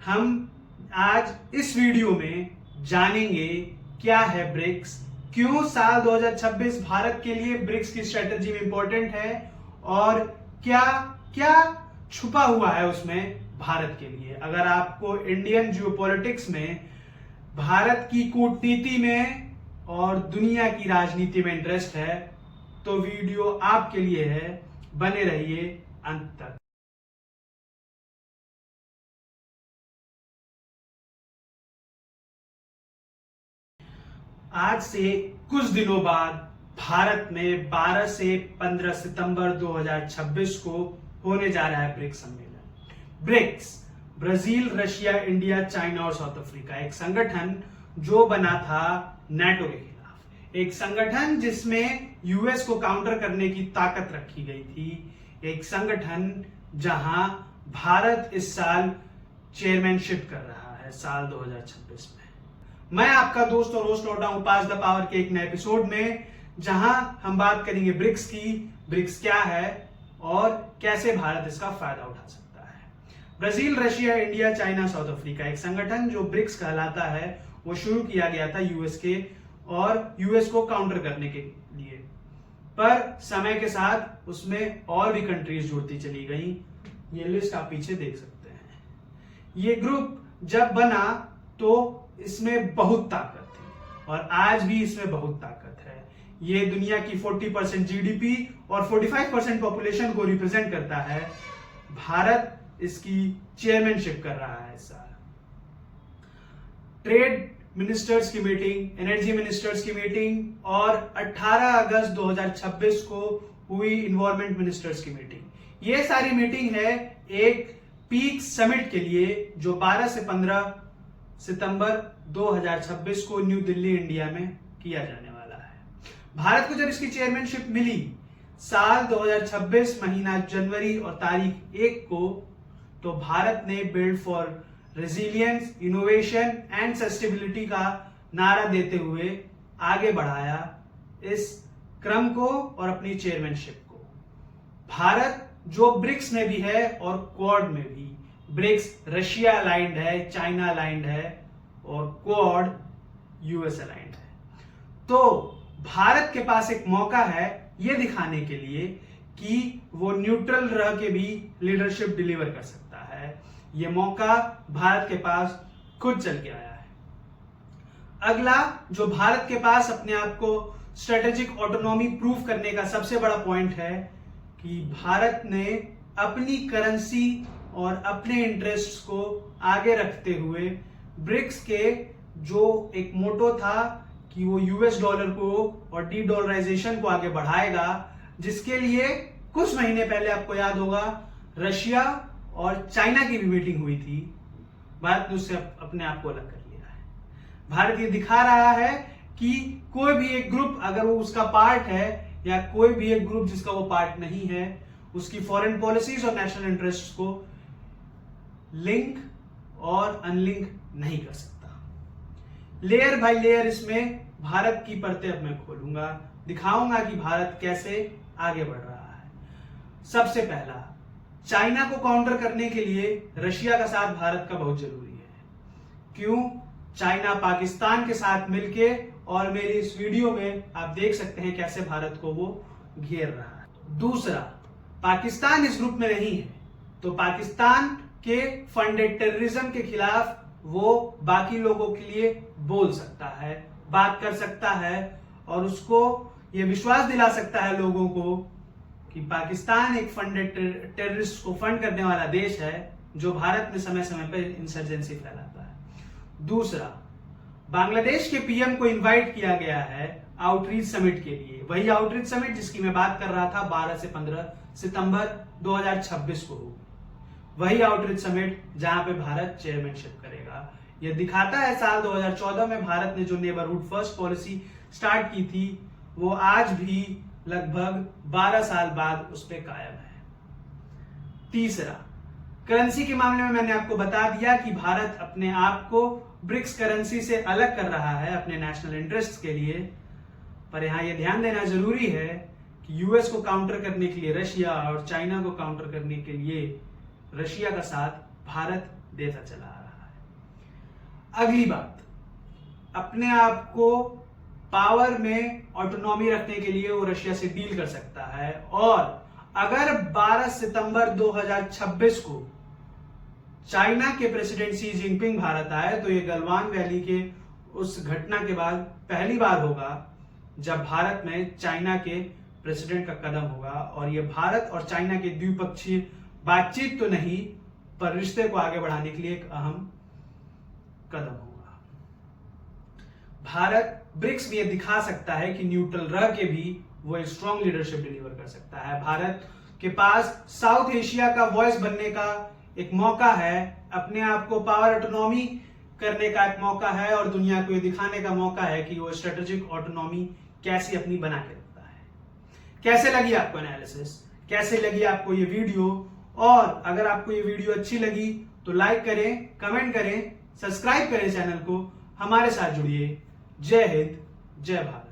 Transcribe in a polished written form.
हम आज इस वीडियो में जानेंगे क्या है ब्रिक्स, क्यों साल 2026 भारत के लिए ब्रिक्स की स्ट्रेटेजी में इंपॉर्टेंट है और क्या क्या छुपा हुआ है उसमें भारत के लिए। अगर आपको इंडियन जियोपॉलिटिक्स में, भारत की कूटनीति में और दुनिया की राजनीति में इंटरेस्ट है तो वीडियो आपके लिए है, बने रहिए अंत तक। आज से कुछ दिनों बाद भारत में 12 से 15 सितंबर 2026 को होने जा रहा है ब्रिक्स सम्मेलन। BRICS Brazil, Russia, India, China और साउथ अफ्रीका, एक संगठन जो बना था नाटो के खिलाफ, एक संगठन जिसमें यूएस को काउंटर करने की ताकत रखी गई थी, एक संगठन जहां भारत इस साल चेयरमैनशिप कर रहा है साल 2026 में। मैं आपका दोस्त और होस्ट लौटा हूं पास द पावर के एक नए एपिसोड में, जहां हम बात करेंगे ब्रिक्स की, ब्रिक्स क्या है और कैसे भारत इसका फायदा उठा सकता है। Brazil, Russia, India, China, south Africa, एक संगठन जो ब्रिक्स कहलाता है, वो शुरू किया गया था यूएस के और यूएस को काउंटर करने के लिए, पर समय के साथ उसमें और भी कंट्रीज जुड़ती चली गई। ये लिस्ट आप पीछे देख सकते हैं। ये ग्रुप जब बना तो इसमें बहुत ताकत थी और आज भी इसमें बहुत ताकत है। ये दुनिया की 40% जीडीपी और 45% पॉपुलेशन को रिप्रेजेंट करता है। भारत इसकी चेयरमैनशिप कर रहा है इस साल। ट्रेड मिनिस्टर्स की मीटिंग, एनर्जी मिनिस्टर्स की मीटिंग और 18 अगस्त 2026 को हुई इन्वायरमेंट मिनिस्टर्स की मीटिंग। ये सारी मीटिंग है एक पीक समिट के लिए जो 12 से 15 सितंबर 2026 को न्यू दिल्ली, इंडिया में किया जाने वाला है। भारत को जब इसकी चेयरमैनशिप मिली साल 2026 महीना जनवरी और तारीख 1 को, तो भारत ने build for resilience, innovation and sustainability का नारा देते हुए आगे बढ़ाया इस क्रम को और अपनी चेयरमैनशिप को। भारत जो ब्रिक्स में भी है और क्वाड में भी, ब्रिक्स रशिया अलाइंड है, चाइना अलाइंड है और क्वाड यूएस अलाइंड है। तो भारत के पास एक मौका है यह दिखाने के लिए कि वो न्यूट्रल रह के भी लीडरशिप डिलीवर कर सकता है। यह मौका भारत के पास खुद चल के आया है। अगला जो भारत के पास अपने आप को स्ट्रेटेजिक ऑटोनॉमी प्रूव करने का सबसे बड़ा पॉइंट है कि भारत ने अपनी करेंसी और अपने इंटरेस्ट्स को आगे रखते हुए ब्रिक्स के जो एक मोटो था कि वो यूएस डॉलर को और डी डॉलराइजेशन को आगे बढ़ाएगा, जिसके लिए कुछ महीने पहले आपको याद होगा रशिया और चाइना की भी मीटिंग हुई थी। भारत ने उससे अपने आप को अलग कर लिया है। भारत ये दिखा रहा है कि कोई भी एक ग्रुप अगर वो उसका पार्ट है या कोई भी एक ग्रुप जिसका वो पार्ट नहीं है, उसकी फॉरेन पॉलिसीज और नेशनल इंटरेस्ट को लिंक और अनलिंक नहीं कर सकता। लेयर बाय लेयर इसमें भारत की परतें अब मैं खोलूंगा, दिखाऊंगा कि भारत कैसे आगे बढ़ रहा है। सबसे पहला, चाइना को काउंटर करने के लिए रशिया का साथ भारत का बहुत जरूरी है। क्यों? चाइना पाकिस्तान के साथ मिलके, और मेरी इस वीडियो में आप देख सकते हैं कैसे भारत को वो घेर रहा है। दूसरा, पाकिस्तान इस ग्रुप में नहीं है तो पाकिस्तान के फंडेड टेररिज्म के खिलाफ वो बाकी लोगों के लिए बोल सकता है, बात कर सकता है और उसको ये विश्वास दिला सकता है लोगों को कि पाकिस्तान एक फंडेड टेररिस्ट को फंड करने वाला देश है जो भारत में समय समय पर इंसर्जेंसी फैलाता है। दूसरा, बांग्लादेश के पीएम को इनवाइट किया गया है आउटरीच समिट के लिए, वही आउटरीच समिट जिसकी मैं बात कर रहा था 12 से 15 सितंबर 2026 को होगी, वही आउटरीच समिट जहां पे भारत चेयरमैनशिप करेगा। यह दिखाता है साल 2014 में भारत ने जो नेबरहुड फर्स्ट पॉलिसी स्टार्ट की थी वो आज भी लगभग 12 साल बाद उस पर कायम है। तीसरा, करेंसी के मामले में मैंने आपको बता दिया कि भारत अपने आप को ब्रिक्स करेंसी से अलग कर रहा है अपने नेशनल इंटरेस्ट के लिए, पर यहां यह ध्यान देना जरूरी है कि यूएस को काउंटर करने के लिए रशिया और चाइना को काउंटर करने के लिए रशिया का साथ भारत देता चला आ रहा है। अगली बात, अपने आप को पावर में ऑटोनॉमी रखने के लिए वो रशिया से डील कर सकता है। और अगर 12 सितंबर 2026 को चाइना के प्रेसिडेंट शी जिनपिंग भारत आए तो ये गलवान वैली के उस घटना के बाद पहली बार होगा जब भारत में चाइना के प्रेसिडेंट का कदम होगा। और ये भारत और चाइना के द्विपक्षीय बातचीत तो नहीं पर रिश्ते को आगे बढ़ाने के लिए एक अहम कदम होगा। भारत ब्रिक्स में यह दिखा सकता है कि न्यूट्रल रह के भी वो एक स्ट्रॉन्ग लीडरशिप डिलीवर कर सकता है। भारत के पास साउथ एशिया का वॉइस बनने का एक मौका है, अपने आप को पावर ऑटोनॉमी करने का एक मौका है और दुनिया को ये दिखाने का मौका है कि वो स्ट्रेटेजिक ऑटोनॉमी कैसे अपनी बना के रखता है। कैसे लगी आपको एनालिसिस, कैसे लगी आपको ये वीडियो? और अगर आपको ये वीडियो अच्छी लगी तो लाइक करें, कमेंट करें, सब्सक्राइब करें चैनल को, हमारे साथ जुड़िए। जय हिंद, जय भारत।